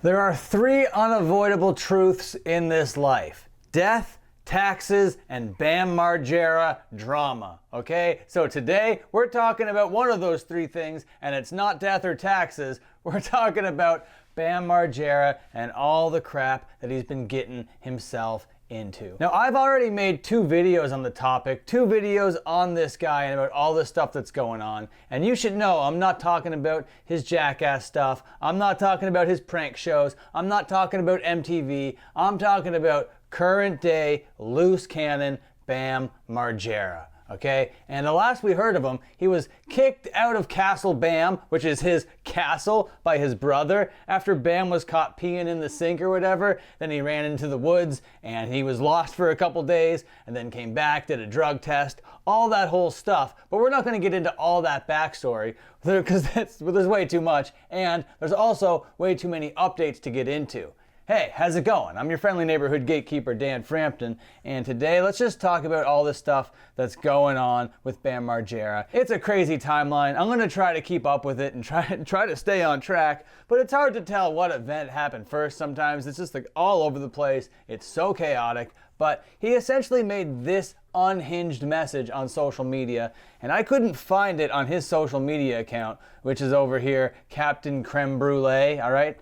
There are three unavoidable truths in this life: death, taxes, and Bam Margera drama. Okay, so today we're talking about one of those three things, and it's not death or taxes. We're talking about Bam Margera and all the crap that he's been getting himself into. Now, I've already made 2 videos on the topic, 2 videos on this guy and about all the stuff that's going on. And you should know I'm not talking about his jackass stuff. I'm not talking about his prank shows. I'm not talking about MTV. I'm talking about current day loose cannon Bam Margera. Okay, and the last we heard of him, he was kicked out of Castle Bam, which is his castle, by his brother after Bam was caught peeing in the sink or whatever. Then he ran into the woods and he was lost for a couple days and then came back, did a drug test, all that whole stuff. But we're not going to get into all that backstory because there's way too much, and there's also way too many updates to get into. Hey, how's it going? I'm your friendly neighborhood gatekeeper, Dan Frampton, and today let's just talk about all this stuff that's going on with Bam Margera. It's a crazy timeline. I'm going to try to keep up with it and try to stay on track, but it's hard to tell what event happened first sometimes. It's just like all over the place. It's so chaotic, but he essentially made this unhinged message on social media, and I couldn't find it on his social media account, which is over here, Captain Creme Brulee, all right?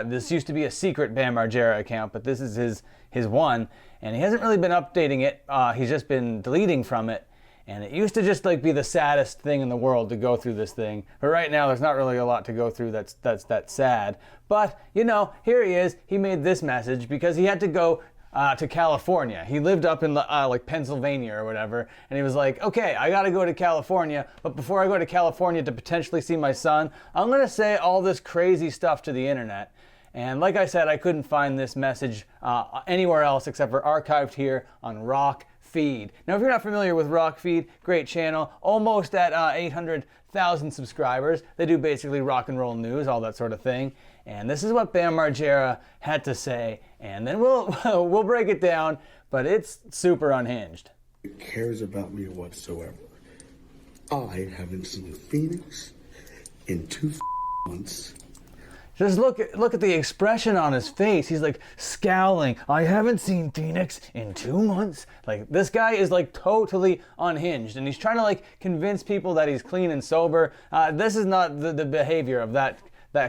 This used to be a secret Bam Margera account, but this is his one, and he hasn't really been updating it. He's just been deleting from it, and it used to just like be the saddest thing in the world to go through this thing. But right now, there's not really a lot to go through that's that sad. But you know, here he is. He made this message because he had to go to California. He lived up in like Pennsylvania or whatever, and he was like, okay, I gotta go to California, but before I go to California to potentially see my son, I'm gonna say all this crazy stuff to the internet. And like I said, I couldn't find this message anywhere else except for archived here on Rock Feed. Now, if you're not familiar with Rock Feed, great channel, almost at 800,000 subscribers. They do basically rock and roll news, all that sort of thing. And this is what Bam Margera had to say, and then we'll break it down, but it's super unhinged. It cares about me whatsoever. I haven't seen Phoenix in 2 months. Just look at the expression on his face. He's like scowling. I haven't seen Phoenix in 2 months. Like, this guy is like totally unhinged, and he's trying to like convince people that he's clean and sober. This is not the behavior of that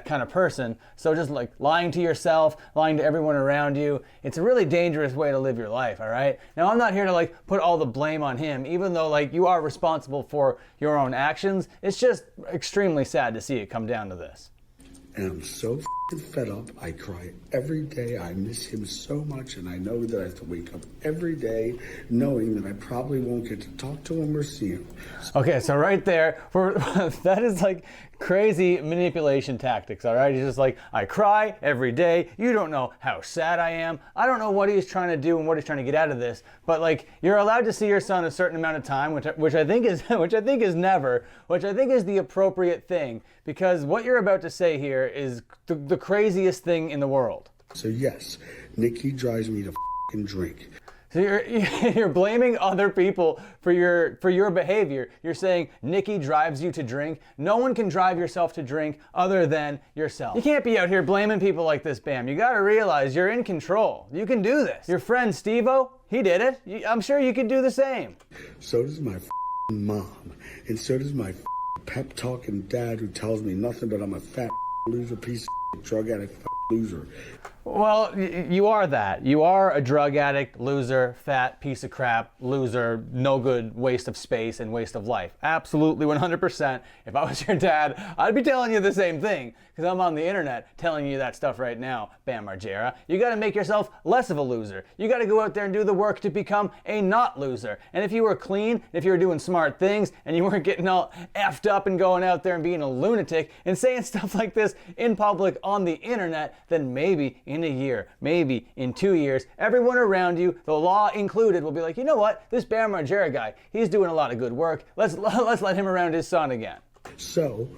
kind of person. So just like lying to yourself, lying to everyone around you, it's a really dangerous way to live your life, all right? Now, I'm not here to like put all the blame on him, even though like you are responsible for your own actions. It's just extremely sad to see it come down to this. And I'm so fed up. I cry every day. I miss him so much, and I know that I have to wake up every day knowing that I probably won't get to talk to him or see him. Okay, so right there, that is like crazy manipulation tactics, all right? He's just like, I cry every day. You don't know how sad I am. I don't know what he's trying to do and what he's trying to get out of this, but like, you're allowed to see your son a certain amount of time, which I think is the appropriate thing, because what you're about to say here is the craziest thing in the world. So yes, Nikki drives me to drink. So you're blaming other people for your behavior. You're saying Nikki drives you to drink. No one can drive yourself to drink other than yourself. You can't be out here blaming people like this, Bam. You gotta realize you're in control. You can do this. Your friend Steve-O, he did it. I'm sure you could do the same. So does my mom, and so does my pep talking dad, who tells me nothing but I'm a fat loser, piece of drug addict loser. Well, you are that. You are a drug addict, loser, fat piece of crap, loser, no good, waste of space and waste of life. Absolutely, 100%. If I was your dad, I'd be telling you the same thing, because I'm on the internet telling you that stuff right now, Bam Margera. You got to make yourself less of a loser. You got to go out there and do the work to become a not loser. And if you were clean, if you were doing smart things, and you weren't getting all effed up and going out there and being a lunatic and saying stuff like this in public on the internet, then maybe in a year, maybe in 2 years, everyone around you, the law included, will be like, you know what, this Bam Margera guy, he's doing a lot of good work. Let's let him around his son again. So,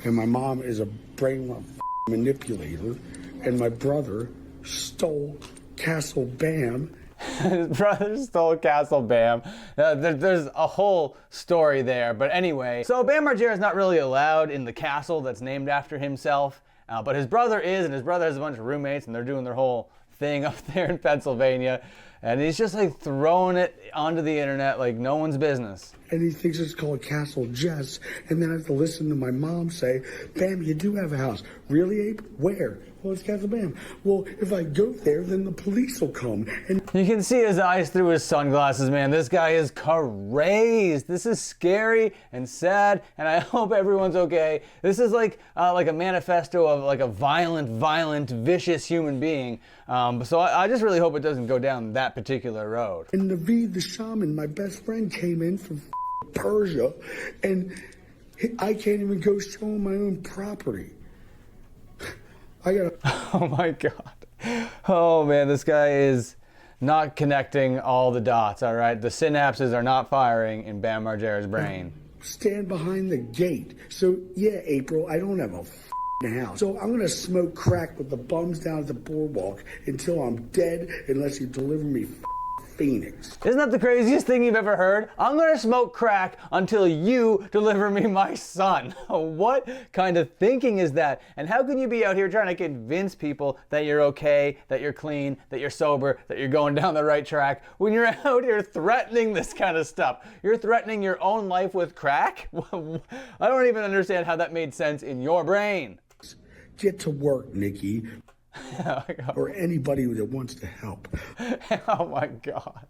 and my mom is a brain manipulator, and my brother stole Castle Bam. His brother stole Castle Bam. There's a whole story there, but anyway. So Bam Margera is not really allowed in the castle that's named after himself. but his brother is, and his brother has a bunch of roommates, and they're doing their whole thing up there in Pennsylvania, and he's just like throwing it onto the internet like no one's business. And he thinks it's called Castle Jess, and then I have to listen to my mom say, Bam, you do have a house. Really, Abe? Where? Well, it's Castle Bam. Well, if I go there, then the police will come. And you can see his eyes through his sunglasses, man. This guy is crazed. This is scary and sad, and I hope everyone's okay. This is like a manifesto of like a violent, vicious human being. So I just really hope it doesn't go down that particular road. And Naveed, the shaman, my best friend, came in from Persia, and I can't even go show him my own property. Oh my God. Oh man, this guy is not connecting all the dots, all right? The synapses are not firing in Bam Margera's brain. Stand behind the gate. So yeah, April, I don't have a house. So I'm gonna smoke crack with the bums down at the boardwalk until I'm dead unless you deliver me Phoenix. Isn't that the craziest thing you've ever heard? I'm gonna smoke crack until you deliver me my son. What kind of thinking is that? And how can you be out here trying to convince people that you're okay, that you're clean, that you're sober, that you're going down the right track when you're out here threatening this kind of stuff? You're threatening your own life with crack? I don't even understand how that made sense in your brain. Get to work, Nikki. Or anybody that wants to help. Oh my God.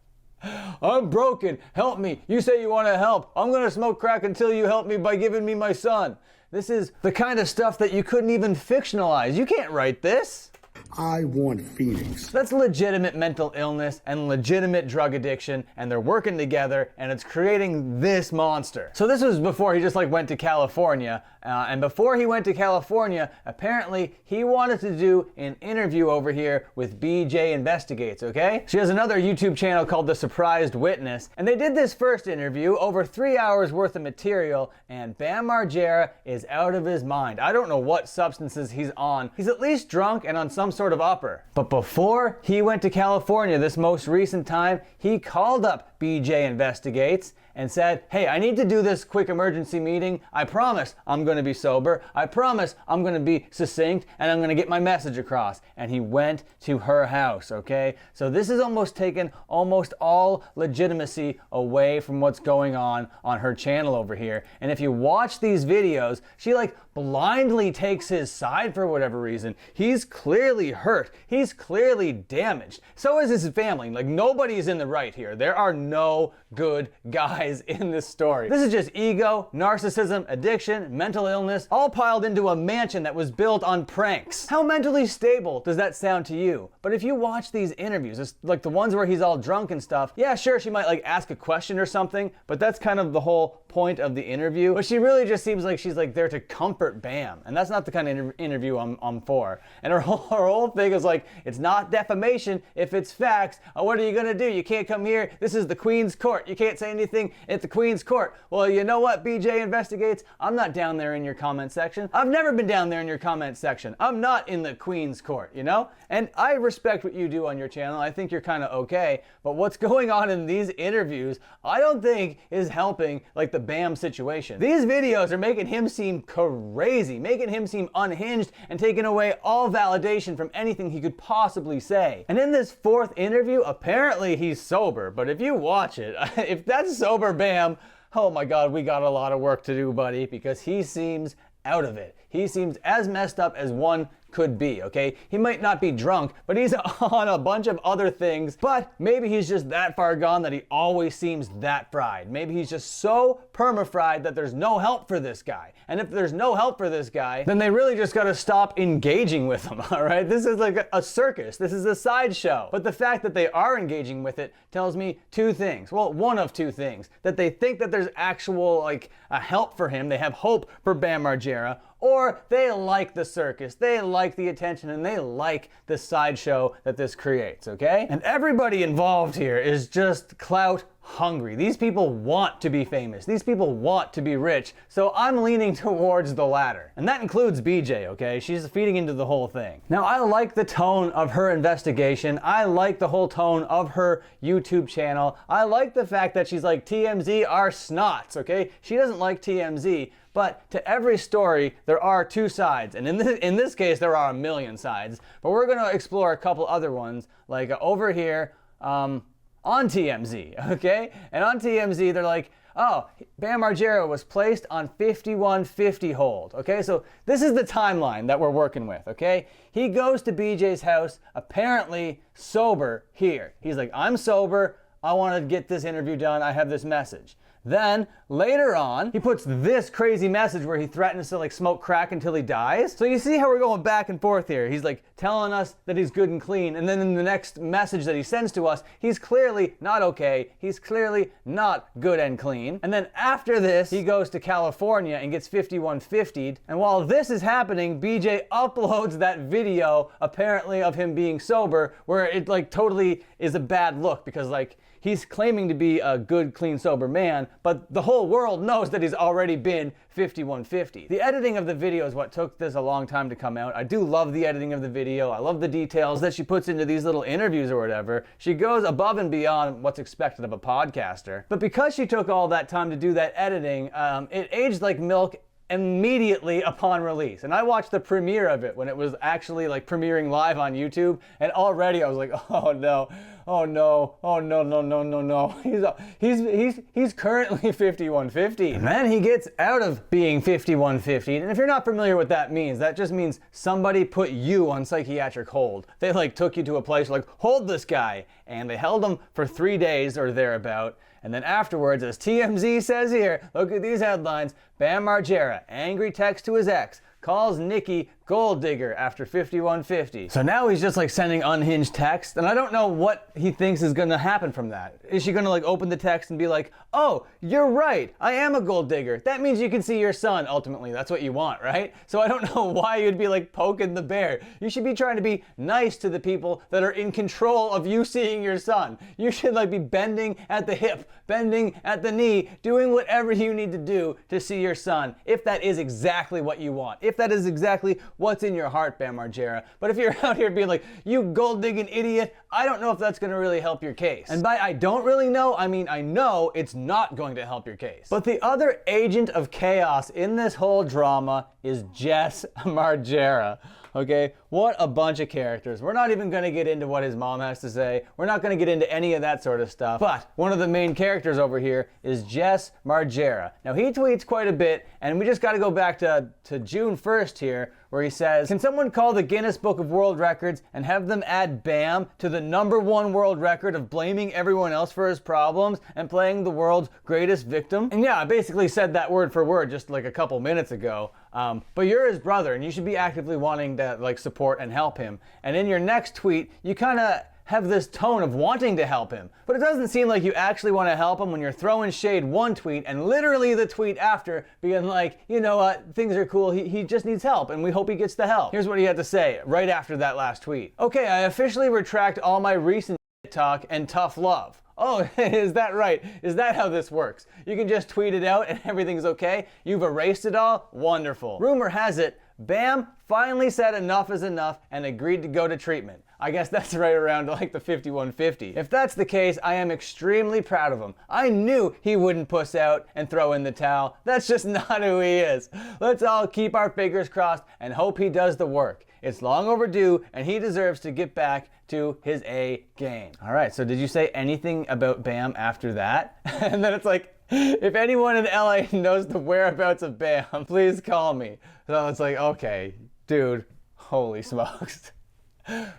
I'm broken. Help me. You say you want to help. I'm going to smoke crack until you help me by giving me my son. This is the kind of stuff that you couldn't even fictionalize. You can't write this. I want Phoenix. That's legitimate mental illness and legitimate drug addiction, and they're working together, and it's creating this monster. So this was before he just like went to California, and before he went to California, apparently he wanted to do an interview over here with BJ Investigates, okay? She has another YouTube channel called The Surprised Witness, and they did this first interview, over 3 hours worth of material, and Bam Margera is out of his mind. I don't know what substances he's on. He's at least drunk and on some sort of upper. But before he went to California this most recent time, he called up BJ Investigates and said, hey, I need to do this quick emergency meeting. I promise I'm going to be sober. I promise I'm going to be succinct, and I'm going to get my message across. And he went to her house, okay? So this is almost taken almost all legitimacy away from what's going on her channel over here. And if you watch these videos, she like blindly takes his side for whatever reason. He's clearly hurt. He's clearly damaged. So is his family. Like, nobody's in the right here. There are no good guys in this story. This is just ego, narcissism, addiction, mental illness, all piled into a mansion that was built on pranks. How mentally stable does that sound to you? But if you watch these interviews, it's like the ones where he's all drunk and stuff, yeah, sure, she might like ask a question or something, but that's kind of the whole point of the interview. But she really just seems like she's like there to comfort Bam, and that's not the kind of interview I'm for. And her whole thing is like, it's not defamation if it's facts. What are you gonna do? You can't come here. This is the Queen's Court. You can't say anything at the Queen's Court. Well, you know what, BJ Investigates? I'm not down there in your comment section. I've never been down there in your comment section. I'm not in the Queen's Court, you know? And I respect what you do on your channel. I think you're kind of okay. But what's going on in these interviews, I don't think is helping like the Bam situation. These videos are making him seem crazy, making him seem unhinged and taking away all validation from anything he could possibly say. And in this fourth interview, apparently he's sober. But if you watch it, if that's sober Bam, oh my God, we got a lot of work to do, buddy, because he seems out of it. He seems as messed up as one could be, okay? He might not be drunk, but he's on a bunch of other things, but maybe he's just that far gone that he always seems that fried. Maybe he's just so perma-fried that there's no help for this guy. And if there's no help for this guy, then they really just gotta stop engaging with him, all right? This is like a circus. This is a sideshow. But the fact that they are engaging with it tells me two things. Well, one of two things. That they think that there's actual, like, a help for him. They have hope for Bam Margera, or they like the circus, they like the attention, and they like the sideshow that this creates, okay? And everybody involved here is just clout hungry. These people want to be famous. These people want to be rich. So I'm leaning towards the latter. And that includes BJ, okay? She's feeding into the whole thing. Now, I like the tone of her investigation. I like the whole tone of her YouTube channel. I like the fact that she's like, TMZ are snots, okay? She doesn't like TMZ. But to every story, there are two sides. And in this case, there are a million sides. But we're going to explore a couple other ones, like over here on TMZ, okay? And on TMZ, they're like, oh, Bam Margera was placed on 5150 hold, okay? So this is the timeline that we're working with, okay? He goes to BJ's house, apparently sober here. He's like, I'm sober. I want to get this interview done. I have this message. Then later on, he puts this crazy message where he threatens to like smoke crack until he dies. So you see how we're going back and forth here. He's like telling us that he's good and clean. And then in the next message that he sends to us, he's clearly not okay. He's clearly not good and clean. And then after this, he goes to California and gets 5150'd. And while this is happening, BJ uploads that video apparently of him being sober, where it like totally is a bad look because like he's claiming to be a good, clean, sober man, but the whole world knows that he's already been 5150. The editing of the video is what took this a long time to come out. I do love the editing of the video. I love the details that she puts into these little interviews or whatever. She goes above and beyond what's expected of a podcaster. But because she took all that time to do that editing, it aged like milk immediately upon release. And I watched the premiere of it when it was actually like premiering live on YouTube, and already I was like, oh no, oh no, oh no, no, no, no, no. He's currently 5150. And then he gets out of being 5150. And if you're not familiar what that means, that just means somebody put you on psychiatric hold. They like took you to a place like, hold this guy. And they held him for 3 days or thereabout. And then afterwards, as TMZ says here, look at these headlines, Bam Margera, angry text to his ex, calls Nikki gold digger after 5150. So now he's just like sending unhinged text, and I don't know what he thinks is gonna happen from that. Is she gonna like open the text and be like, oh, you're right, I am a gold digger. That means you can see your son, ultimately. That's what you want, right? So I don't know why you'd be like poking the bear. You should be trying to be nice to the people that are in control of you seeing your son. You should like be bending at the hip, bending at the knee, doing whatever you need to do to see your son, if that is exactly what you want. If that is exactly what's in your heart, Bam Margera. But if you're out here being like, you gold digging idiot, I don't know if that's gonna really help your case. And by I don't really know, I mean I know it's not going to help your case. But the other agent of chaos in this whole drama is Jess Margera. Okay, what a bunch of characters. We're not even gonna get into what his mom has to say. We're not gonna get into any of that sort of stuff. But one of the main characters over here is Jess Margera. Now he tweets quite a bit, and we just gotta go back to June 1st here, where he says, can someone call the Guinness Book of World Records and have them add Bam to the #1 world record of blaming everyone else for his problems and playing the world's greatest victim? And yeah, I basically said that word for word just like a couple minutes ago. But you're his brother, and you should be actively wanting to like support and help him. And in your next tweet, you kind of have this tone of wanting to help him. But it doesn't seem like you actually want to help him when you're throwing shade one tweet and literally the tweet after being like, you know what, things are cool, he just needs help and we hope he gets the help. Here's what he had to say right after that last tweet. Okay, I officially retract all my recent talk and tough love. Oh, is that right? Is that how this works? You can just tweet it out and everything's okay? You've erased it all? Wonderful. Rumor has it, Bam finally said enough is enough and agreed to go to treatment. I guess that's right around like the 5150. If that's the case, I am extremely proud of him. I knew he wouldn't puss out and throw in the towel. That's just not who he is. Let's all keep our fingers crossed and hope he does the work. It's long overdue and he deserves to get back to his A game. All right, so did you say anything about Bam after that? And then it's like, if anyone in LA knows the whereabouts of Bam, please call me. So it's like, okay, dude, holy smokes.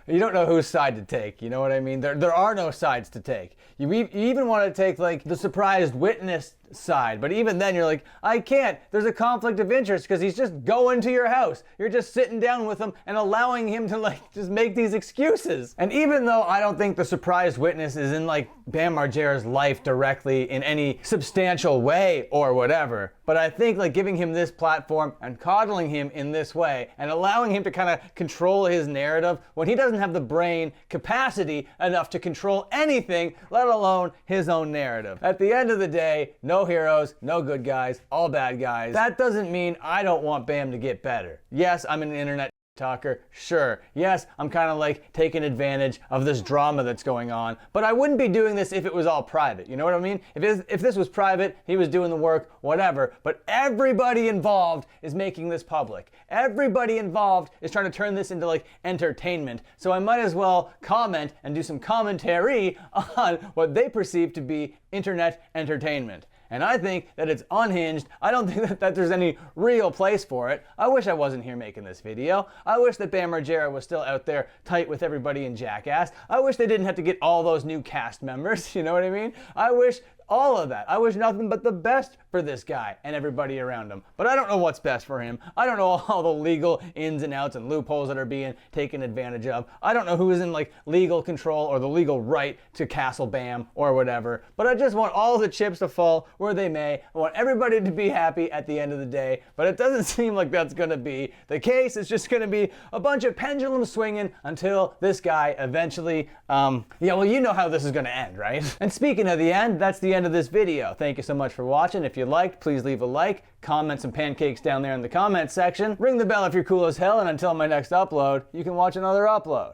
You don't know whose side to take, you know what I mean? There are no sides to take. You even want to take like the surprised witness side. But even then you're like, I can't. There's a conflict of interest because he's just going to your house. You're just sitting down with him and allowing him to like just make these excuses. And even though I don't think the surprised witness is in like Bam Margera's life directly in any substantial way or whatever, but I think like giving him this platform and coddling him in this way and allowing him to kind of control his narrative when he doesn't have the brain capacity enough to control anything, let alone his own narrative. At the end of the day, no heroes, no good guys, all bad guys. That doesn't mean I don't want Bam to get better. Yes, I'm an internet talker, sure. Yes, I'm kind of like taking advantage of this drama that's going on, but I wouldn't be doing this if it was all private. You know what I mean? If this was private, he was doing the work, whatever, but everybody involved is making this public. Everybody involved is trying to turn this into like entertainment, so I might as well comment and do some commentary on what they perceive to be internet entertainment. And I think that it's unhinged. I don't think that there's any real place for it. I wish I wasn't here making this video. I wish that Bam Margera was still out there tight with everybody in Jackass. I wish they didn't have to get all those new cast members, you know what I mean? I wish all of that. I wish nothing but the best for this guy and everybody around him. But I don't know what's best for him. I don't know all the legal ins and outs and loopholes that are being taken advantage of. I don't know who is in like legal control or the legal right to castle Bam or whatever. But I just want all the chips to fall where they may. I want everybody to be happy at the end of the day. But it doesn't seem like that's going to be the case. It's just going to be a bunch of pendulum swinging until this guy eventually, well, you know how this is going to end, right? And speaking of the end, that's the end of this video. Thank you so much for watching. If you liked, please leave a like, comment some pancakes down there in the comment section, ring the bell if you're cool as hell, and until my next upload, you can watch another upload.